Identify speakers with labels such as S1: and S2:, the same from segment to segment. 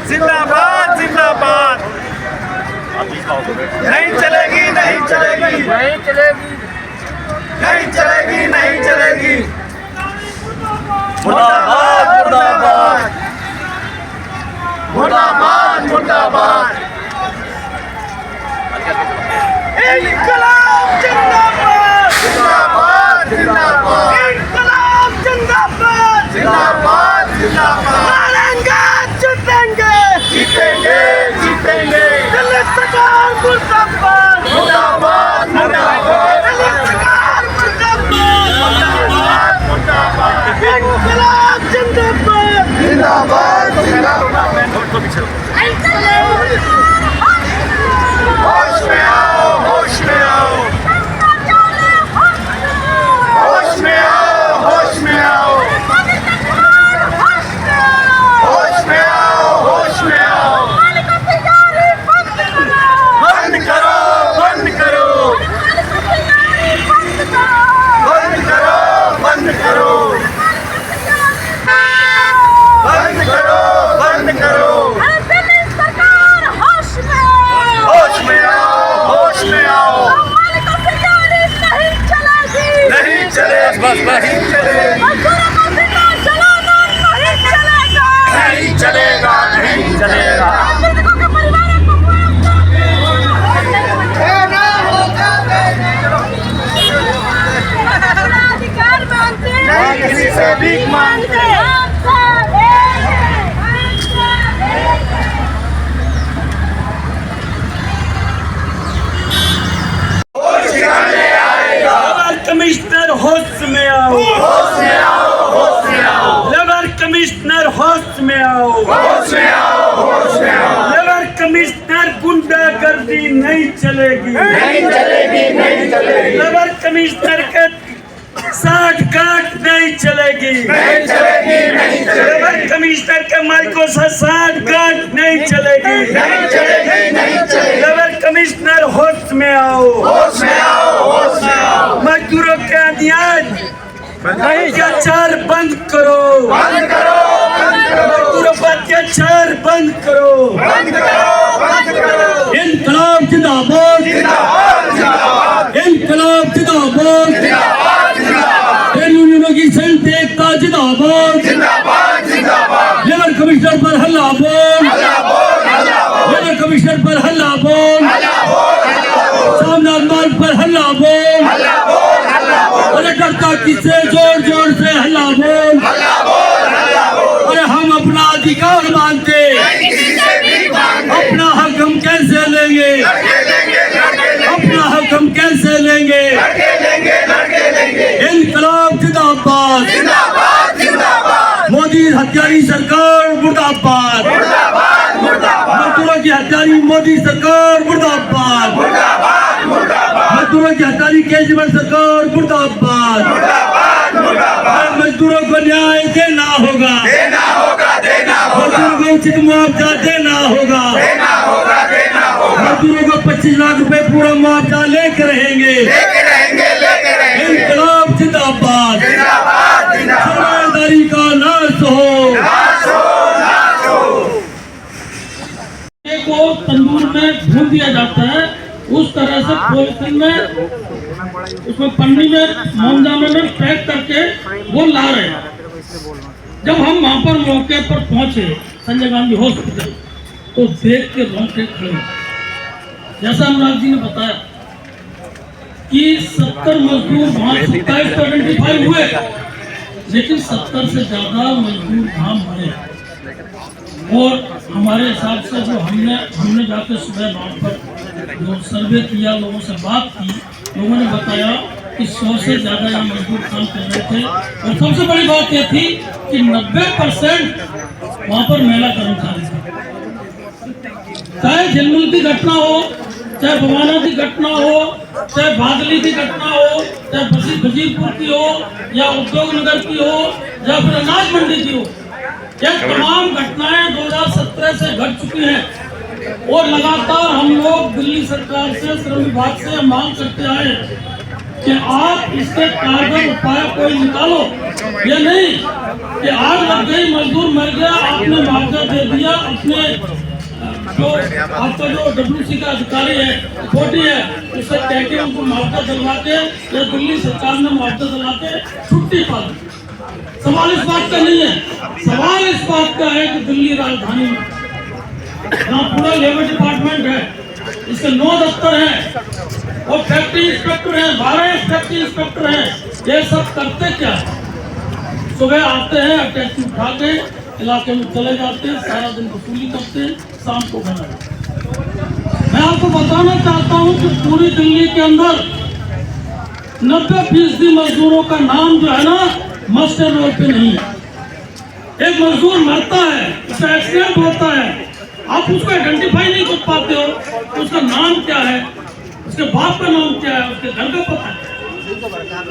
S1: जिंदाबाद जिंदाबाद। नहीं चलेगी नहीं चलेगी
S2: नहीं चलेगी
S1: नहीं चलेगी नहीं चलेगी।
S2: मुर्दाबाद मुर्दाबाद
S1: मुर्दाबाद मुर्दाबाद। इनकलाब जिंदाबाद जिंदाबाद जिंदाबाद। इनकलाब जिंदाबाद जिंदाबाद जिंदाबाद। लड़ेंगे जीतेंगे जीतेंगे जीतेंगे। दिल्ली सरकार मुर्दाबाद मुर्दाबाद मुर्दाबाद। दिल्ली सरकार मुर्दाबाद मुर्दाबाद। इनकलाब जिंदाबाद जिंदाबाद जिंदाबाद। होश में आओ होश में आओ होश में आओ होश में आओ होश में आओ होश में आओ। बंद करो बंद करो बंद करो बंद करो बंद करो बंद करो। होश में आओ होश में आओ। नहीं चले बस नहीं चले नहीं चलेगा नहीं चलेगा। नहीं किसी से भीख मांगते।
S2: कमिश्नर होश में आओ
S1: होश में आओ होश में आओ।
S2: लेबर कमिश्नर होश में आओ
S1: होश में आओ होश में आओ।
S2: लेबर कमिश्नर गुंडागर्दी नहीं चलेगी
S1: नहीं चलेगी नहीं चलेगी
S2: लेबर कमिश्नर के साठ गांठ नहीं चलेगी
S1: नहीं चलेगी नहीं
S2: लेबर
S1: चलेगी
S2: कमिश्नर के मालिकों से साठ गांठ नहीं चलेगी
S1: नहीं चलेगी नहीं चलेगी।
S2: लेबर कमिश्नर होश में आओ
S1: होश में आओ होश में आओ।
S2: मजदूरों के अन्याय अत्याचार बंद करो
S1: बंद करो बंद करो
S2: मजदूरों पर अत्याचार बंद करो
S1: बंद करो बंद करो।
S2: इनकलाब जिंदाबाद
S1: जिंदाबाद जिंदाबाद
S2: इनकलाब जिंदाबाद
S1: जिंदाबाद जिंदाबाद
S2: यूनियनों की संयुक्त एकता जिंदाबाद
S1: जिंदाबाद जिंदाबाद।
S2: लेबर कमिश्नर पर हल्ला बोल
S1: हल्ला बोल हल्ला बोल
S2: लेबर कमिश्नर पर हल्ला बोल
S1: हल्ला बोल हल्ला बोल
S2: सामनाथ मार्ग पर हल्ला बोल
S1: हल्ला बोल हल्ला बोल
S2: अरे डरता किससे जोर जोर से हल्ला बोल
S1: हल्ला बोल हल्ला बोल।
S2: अरे हम अपना अधिकार मानते
S1: किसी से भीख मांगते।
S2: अपना हक हम कैसे लेंगे
S1: लड़के लेंगे लड़के लेंगे
S2: अपना हक हम कैसे लेंगे
S1: लड़के लेंगे लड़के लेंगे।
S2: इनकलाब जिंदाबाद
S1: जिंदाबाद जिंदाबाद
S2: मोदी हत्यारी सरकार मुर्दाबाद
S1: मुर्दाबाद मुर्दाबाद
S2: मजदूरों की हत्यारी मोदी सरकार मुर्दाबाद
S1: मुर्दाबाद मुर्दाबाद
S2: मजदूरों की हत्यारी केजरीवाल सरकार मुर्दाबाद
S1: मुर्दाबाद मुर्दाबाद।
S2: मजदूरों को न्याय देना होगा
S1: देना होगा देना होगा
S2: मजदूरों को उचित मुआवजा देना होगा
S1: देना होगा देना होगा।
S2: मजदूरों को 25 लाख रुपए पूरा मुआवजा लेकर रहेंगे
S1: लेके रहेंगे लेके रहेंगे।
S2: इनकलाब जिंदाबाद
S1: जिंदाबाद जिंदाबाद।
S2: सरमायादारी का नाश हो
S1: नाश हो नाश हो।
S2: को तंदूर में भून दिया जाता है उस तरह से पॉलिथीन में उसमें पन्नी में मोमजामे में पैक करके वो ला रहे हैं। जब हम वहाँ पर मौके पर पहुंचे संजय गांधी हॉस्पिटल तो देख के रोंगटे खड़े। जैसा अनुराग जी ने बताया कि 70 मजदूर वहाँ 27 तो आइडेंटिफाई हुए लेकिन 70 से ज्यादा मजदूर वहाँ मरे। और हमारे हिसाब से जो हमने जाकर सुबह वहाँ पर जो सर्वे किया लोगों से बात की लोगों ने बताया कि 100 से ज्यादा यहाँ मजदूर काम कर रहे थे। और सबसे बड़ी बात यह थी कि 90% वहाँ पर महिला कर्मचारी थे। चाहे झिलमिल की घटना हो चाहे बवाना की घटना हो चाहे बादली की घटना हो चाहे बजीरपुर की हो या उद्योग नगर की हो या फिर अनाज मंडी की हो ये तमाम घटनाएं 2017 से घट चुकी हैं। और लगातार हम लोग दिल्ली सरकार से श्रम विभाग से मांग करते आए कि आप इसके कारगर उपाय कोई निकालो। ये नहीं कि आग लग गई, मजदूर मर गया, आपने मुआवजा दे दिया, अपने जो आपका जो WC का अधिकारी है, छोटी है, उससे कह के उनको मुआवजा दिलवा के या दिल्ली सरकार ने मुआवजा दिला के छुट्टी पा दी। सवाल इस बात का नहीं है, सवाल इस बात का है कि दिल्ली राजधानी में जहाँ पूरा लेबर डिपार्टमेंट है, इसके 9 दफ्तर हैं और फैक्ट्री इंस्पेक्टर हैं, 12 फैक्ट्री इंस्पेक्टर हैं, ये सब करते क्या? सुबह आते हैं, टैक्सी उठा के इलाके में चले जाते हैं, सारा दिन वसूली करते हैं, शाम को घर आते हैं। मैं आपको बताना चाहता हूँ कि पूरी दिल्ली के अंदर 90% मजदूरों का नाम जो है ना मस्टर रोल पे नहीं है। एक मजदूर मरता है, उसका एक्सीडेंट होता है, आप उसको आइडेंटिफाई नहीं कर पाते हो, तो उसका नाम क्या है, उसके बाप का नाम क्या है, उसके घर का पता है।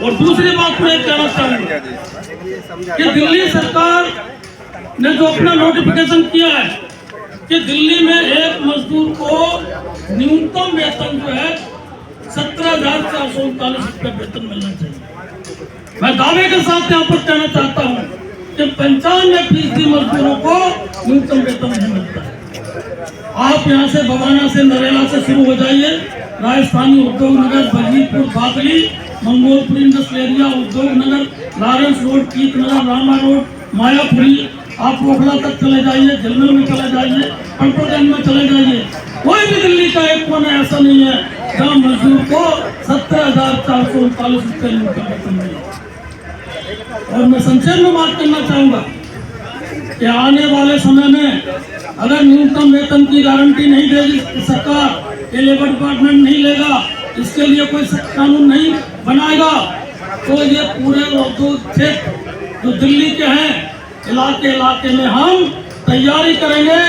S2: और दूसरी बात मैं कहना चाहूंगा कि दिल्ली सरकार ने जो अपना नोटिफिकेशन किया है कि दिल्ली में एक मजदूर को न्यूनतम वेतन जो है 17,439 रुपये वेतन मिलना चाहिए। मैं दावे के साथ यहाँ पर कहना चाहता हूँ कि 95% मजदूरों को न्यूनतम वेतन नहीं मिलता है। आप यहाँ से बवाना से नरेला से शुरू हो जाइए, राजस्थानी उद्योग नगर, बजीपुर, बागली, मंगोलपुर इंडस्ट्रियल एरिया, उद्योग नगर, लॉरेंस रोड, कीत नगर, रामा रोड, मायापुरी, आप ओखला तक चले जाइए, झिलमिल में चले जाइए, कंटोगंज में चले जाइए, कोई भी दिल्ली का एक कोना ऐसा नहीं है जहाँ मजदूर को 17,439 रुपये न्यूनतम वेतन मिले। और मैं संक्षेप में बात करना चाहूँगा कि आने वाले समय में अगर न्यूनतम वेतन की गारंटी नहीं देगी सरकार, ये लेबर डिपार्टमेंट नहीं लेगा, इसके लिए कोई सख्त कानून नहीं बनाएगा, तो ये पूरे क्षेत्र जो दिल्ली के हैं इलाके इलाके में हम तैयारी करेंगे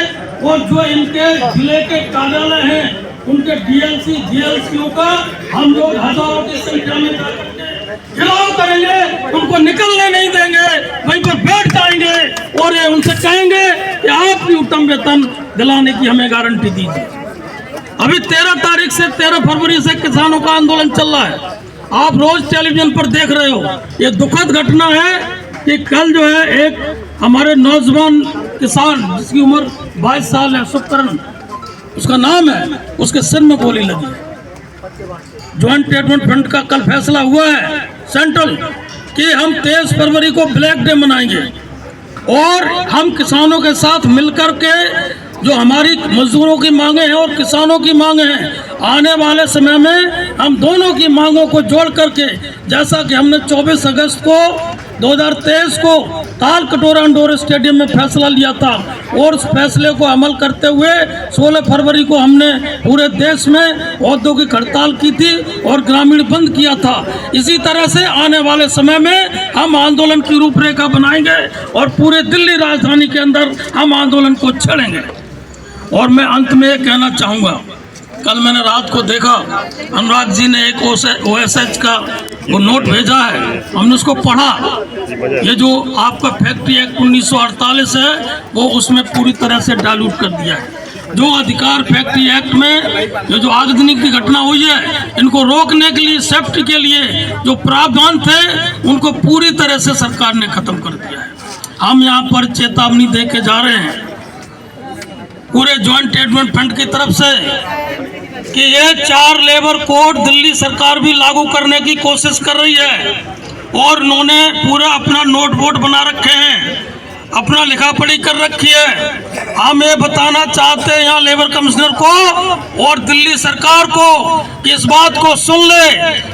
S2: और जो इनके जिले के कार्यालय हैं उनके डीएलसी जीएलसीओ का हम लोग हजारों की संख्या में जाकर के घेराव करेंगे, उनको निकलने नहीं देंगे, वहीं पर बैठ जाएंगे और ये उनसे कहेंगे कि आप न्यूनतम वेतन दिलाने की हमें गारंटी दीजिए। अभी 13 तारीख से 13 फरवरी से किसानों का आंदोलन चल रहा है, आप रोज टेलीविजन पर देख रहे हो। ये दुखद घटना है कि कल जो है एक हमारे नौजवान किसान जिसकी उम्र 22 साल है, सुकरण उसका नाम है, उसके सिर में गोली लगी। ज्वाइंट स्टेटमेंट फ्रंट का कल फैसला हुआ है सेंट्रल कि हम 23 फरवरी को ब्लैक डे मनाएंगे और हम किसानों के साथ मिलकर के जो हमारी मजदूरों की मांगे हैं और किसानों की मांगे हैं, आने वाले समय में हम दोनों की मांगों को जोड़ करके, जैसा कि हमने 24 अगस्त को 2023 को ताल कटोरा इंडोर स्टेडियम में फैसला लिया था और उस फैसले को अमल करते हुए 16 फरवरी को हमने पूरे देश में औद्योगिक हड़ताल की थी और ग्रामीण बंद किया था। इसी तरह से आने वाले समय में हम आंदोलन की रूपरेखा बनाएंगे और पूरे दिल्ली राजधानी के अंदर हम आंदोलन को छेड़ेंगे। और मैं अंत में ये कहना चाहूँगा, कल मैंने रात को देखा अनुराग जी ने एक OSH का वो नोट भेजा है, हमने उसको पढ़ा। ये जो आपका फैक्ट्री एक्ट 1948 है वो उसमें पूरी तरह से डाइल्यूट कर दिया है। जो अधिकार फैक्ट्री एक्ट में जो आगजनी की घटना हुई है, इनको रोकने के लिए, सेफ्टी के लिए जो प्रावधान थे उनको पूरी तरह से सरकार ने खत्म कर दिया है। हम यहाँ पर चेतावनी दे के जा रहे हैं पूरे ज्वाइंट स्टेटमेंट फ्रंट की तरफ से कि ये 4 लेबर कोड दिल्ली सरकार भी लागू करने की कोशिश कर रही है और उन्होंने पूरा अपना नोट बोर्ड बना रखे हैं, अपना लिखा पढ़ी कर रखी है। हम ये बताना चाहते हैं यहाँ लेबर कमिश्नर को और दिल्ली सरकार को कि इस बात को सुन ले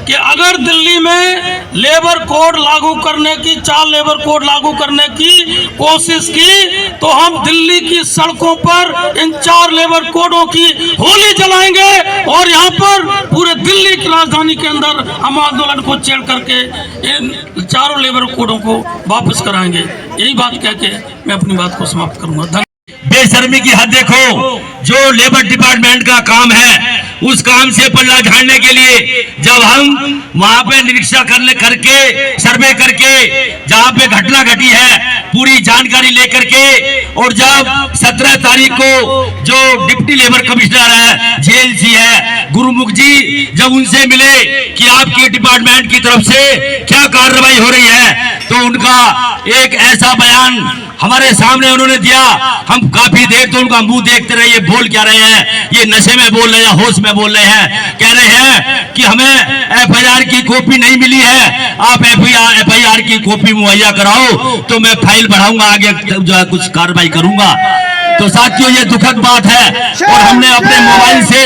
S2: कि अगर दिल्ली में लेबर कोड लागू करने की, 4 लेबर कोड लागू करने की कोशिश की तो हम दिल्ली की सड़कों पर इन 4 लेबर कोडों की होली जलाएंगे और यहाँ पर पूरे दिल्ली की राजधानी के अंदर हम आंदोलन को छेड़ करके इन 4 लेबर कोडों को वापस कराएंगे। यही बात कह के मैं अपनी बात को समाप्त करूंगा।
S3: बेशर्मी की हद देखो। जो लेबर डिपार्टमेंट का काम है उस काम से पल्ला झाड़ने के लिए जब हम वहां पे निरीक्षण करके सर्वे करके जहां पे घटना घटी है पूरी जानकारी लेकर के, और जब 17 तारीख को जो डिप्टी लेबर कमिश्नर है जेएलसी है गुरुमुख जी जब उनसे मिले कि आपकी डिपार्टमेंट की तरफ से क्या कार्रवाई हो रही है, तो उनका एक ऐसा बयान हमारे सामने उन्होंने दिया। हम काफी देर तो उनका मुंह देखते रहे, ये बोल क्या रहे हैं, ये नशे में बोल रहे हैं, होश में बोल रहे हैं। कह रहे हैं कि हमें एफआईआर की कॉपी नहीं मिली है, आप एफआईआर की कॉपी मुहैया कराओ तो मैं फाइल बढ़ाऊंगा, आगे जो है कुछ कार्रवाई करूंगा। तो साथियों ये दुखद बात है, और हमने अपने मोबाइल से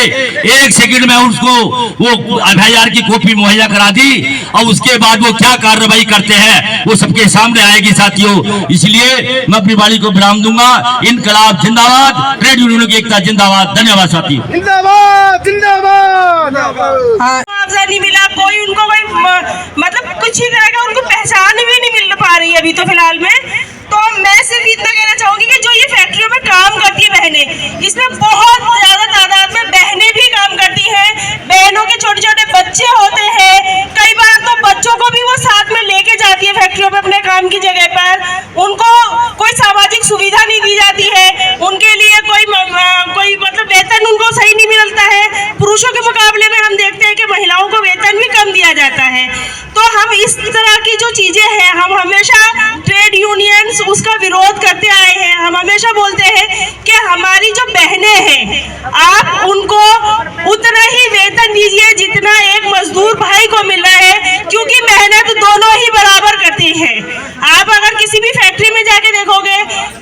S3: 1 सेकंड में उसको वो एफआईआर की कॉपी मुहैया करा दी, और उसके बाद वो क्या कार्रवाई करते हैं वो सबके सामने आएगी साथियों। इसलिए मैं अपनी वाणी को विराम दूंगा। इनकलाब जिंदाबाद, ट्रेड यूनियनों की एकता जिंदाबाद। धन्यवाद साथियों।
S1: जिंदाबाद जिंदाबाद।
S4: मुआवजा नहीं मिला, कोई उनको मतलब कुछ ही तरह का उनको पहचान भी नहीं मिल पा रही है अभी तो फिलहाल में। तो मैं सिर्फ इतना कहना चाहूंगी कि जो ये फैक्ट्रियों में काम करती है बहनें, इसमें बहुत ज्यादा तादाद में बहनें भी काम करती हैं। बहनों के छोटे छोटे बच्चे होते हैं, कई बार तो बच्चों को भी वो साथ में लेके जाती है फैक्ट्रियों में अपने काम की जगह पर। उनको कोई सामाजिक सुविधा नहीं दी जाती है, उनके लिए कोई मतलब वेतन उनको सही नहीं मिलता है। पुरुषों के मुकाबले में हम देखते हैं कि महिलाओं को वेतन भी कम दिया जाता है। तो हम इस तरह की जो चीजें हैं, हम हमेशा ट्रेड यूनियंस उसका विरोध करते आए हैं। हम हमेशा बोलते हैं कि हमारी जो बहनें हैं आप उनको उतना ही वेतन दीजिए जितना एक मजदूर भाई को मिल रहा है, क्योंकि मेहनत दोनों ही बराबर करती हैं। आप अगर किसी भी फैक्ट्री में जाके देखोगे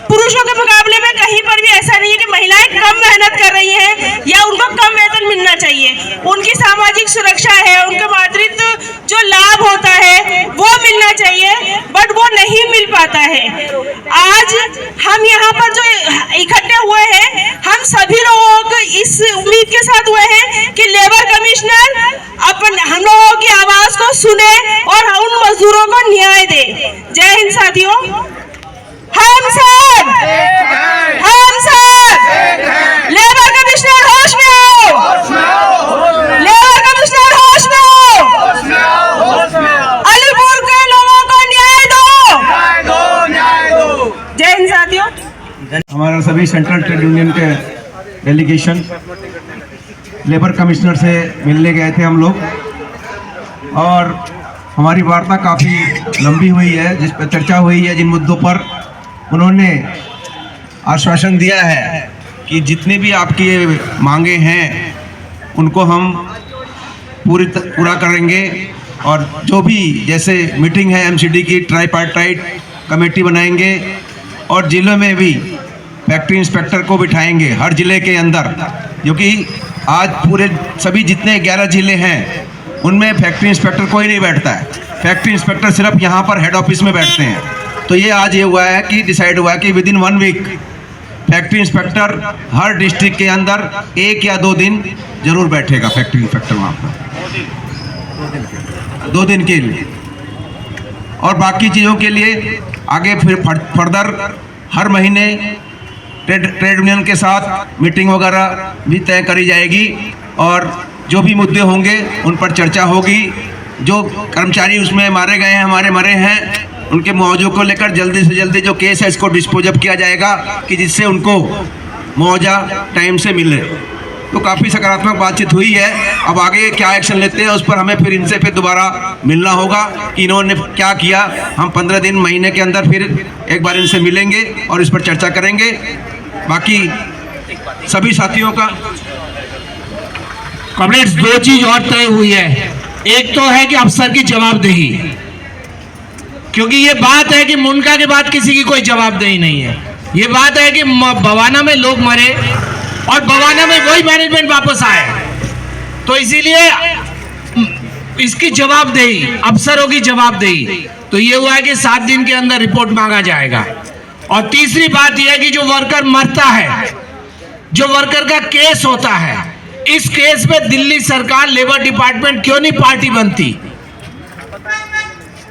S4: पुरुषों के मुकाबले में कहीं पर भी ऐसा नहीं है कि महिलाएं कम मेहनत कर रही हैं या उनको कम वेतन मिलना चाहिए। उनकी सामाजिक सुरक्षा है, उनका मातृत्व जो लाभ होता है वो मिलना चाहिए, बट वो नहीं मिल पाता है। आज हम यहाँ पर जो इकट्ठे हुए हैं, हम सभी लोग इस उम्मीद के साथ हुए हैं कि लेबर कमिश्नर हम लोगों की आवाज को सुने और उन मजदूरों को न्याय दे। जय हिंद साथियों। हम सब लेबर कमिश्नर होश में आओ, लेबर कमिश्नर होश में आओ, अलीपुर के लोगों को न्याय दो। जय हिंद साथियों।
S5: हमारा सभी सेंट्रल ट्रेड यूनियन के डेलीगेशन लेबर कमिश्नर से मिलने गए थे हम लोग, और हमारी वार्ता काफ़ी लंबी हुई है, जिस पर चर्चा हुई है, जिन मुद्दों पर उन्होंने आश्वासन दिया है कि जितने भी आपकी मांगे हैं उनको हम पूरा करेंगे, और जो भी जैसे मीटिंग है एमसीडी की ट्राईपार्टाइट कमेटी बनाएंगे, और ज़िलों में भी फैक्ट्री इंस्पेक्टर को बिठाएंगे हर ज़िले के अंदर, क्योंकि आज पूरे सभी जितने 11 ज़िले हैं उनमें फैक्ट्री इंस्पेक्टर कोई नहीं बैठता है। फैक्ट्री इंस्पेक्टर सिर्फ यहाँ पर हेड ऑफिस में बैठते हैं। तो ये आज ये हुआ है कि डिसाइड हुआ है कि विदिन 1 वीक फैक्ट्री इंस्पेक्टर हर डिस्ट्रिक्ट के अंदर 1 या 2 दिन जरूर बैठेगा फैक्ट्री इंस्पेक्टर वहाँ पर, 2 दिन के लिए। और बाकी चीज़ों के लिए आगे फिर फर्दर हर महीने ट्रेड यूनियन के साथ मीटिंग वगैरह भी तय करी जाएगी, और जो भी मुद्दे होंगे उन पर चर्चा होगी। जो कर्मचारी उसमें मारे गए हैं, हमारे मरे हैं, उनके मुआवजे को लेकर जल्दी से जल्दी जो केस है इसको डिस्पोज अप किया जाएगा कि जिससे उनको मुआवजा टाइम से मिले। तो काफ़ी सकारात्मक बातचीत हुई है। अब आगे क्या एक्शन लेते हैं उस पर हमें फिर इनसे फिर दोबारा मिलना होगा कि इन्होंने क्या किया। हम 15 दिन महीने के अंदर फिर एक बार इनसे मिलेंगे और इस पर चर्चा करेंगे। बाकी सभी साथियों का
S6: कॉमरेड्स, 2 चीज और तय हुई है। एक तो है कि अफसर की जवाबदेही, क्योंकि ये बात है कि मुनका के बाद किसी की कोई जवाबदेही नहीं है। ये बात है कि बवाना में लोग मरे और बवाना में वही मैनेजमेंट वापस आए, तो इसीलिए इसकी जवाबदेही, अफसरों की जवाबदेही। तो ये हुआ है कि 7 दिन के अंदर रिपोर्ट मांगा जाएगा। और तीसरी बात यह है कि जो वर्कर मरता है, जो वर्कर का केस होता है, इस केस में दिल्ली सरकार, लेबर डिपार्टमेंट क्यों नहीं पार्टी बनती?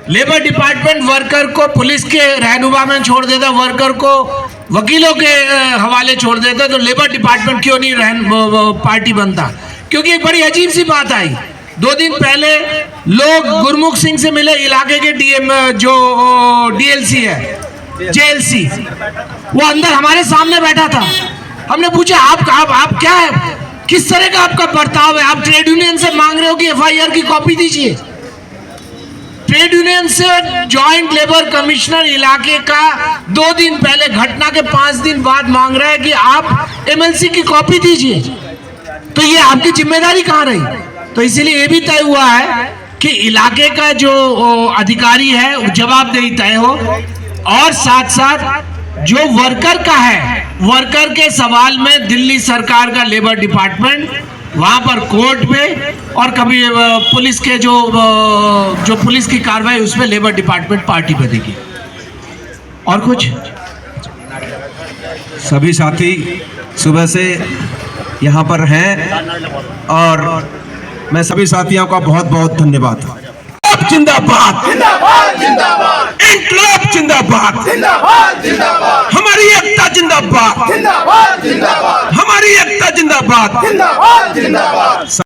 S6: लेबर डिपार्टमेंट वर्कर को पुलिस के रहनुमा में छोड़ देता, वर्कर को वकीलों के हवाले छोड़ देते तो लेबर डिपार्टमेंट क्यों नहीं पार्टी बनता। क्योंकि एक बड़ी अजीब सी बात आई, 2 दिन पहले लोग गुरमुख सिंह से मिले, इलाके के डीएम जो डीएलसी है, जेएलसी, वो अंदर हमारे सामने बैठा था। हमने पूछा आप क्या है, किस तरह का आपका बर्ताव है, आप ट्रेड यूनियन से मांग रहे हो कि एफआईआर की कॉपी दीजिए। ट्रेड यूनियन से जॉइंट लेबर कमिश्नर इलाके का 2 दिन पहले, घटना के 5 दिन बाद मांग रहा है कि आप एमएलसी की कॉपी दीजिए। तो ये आपकी जिम्मेदारी कहाँ रही? तो इसीलिए ये भी तय हुआ है कि इलाके का जो अधिकारी है जवाबदेही तय हो, और साथ साथ जो वर्कर का है, वर्कर के सवाल में दिल्ली सरकार का लेबर डिपार्टमेंट वहां पर कोर्ट में, और कभी पुलिस के जो पुलिस की कार्रवाई उसमें लेबर डिपार्टमेंट पार्टी बनेगी। और कुछ
S5: सभी साथी सुबह से यहाँ पर हैं और मैं सभी साथियों का बहुत बहुत धन्यवाद। जिंदाबाद
S1: जिंदाबाद जिंदाबाद
S5: इंकलाब जिंदाबाद
S1: जिंदाबाद जिंदाबाद
S5: हमारी एकता जिंदाबाद
S1: जिंदाबाद जिंदाबाद
S5: हमारी एकता जिंदाबाद
S1: जिंदाबाद जिंदाबाद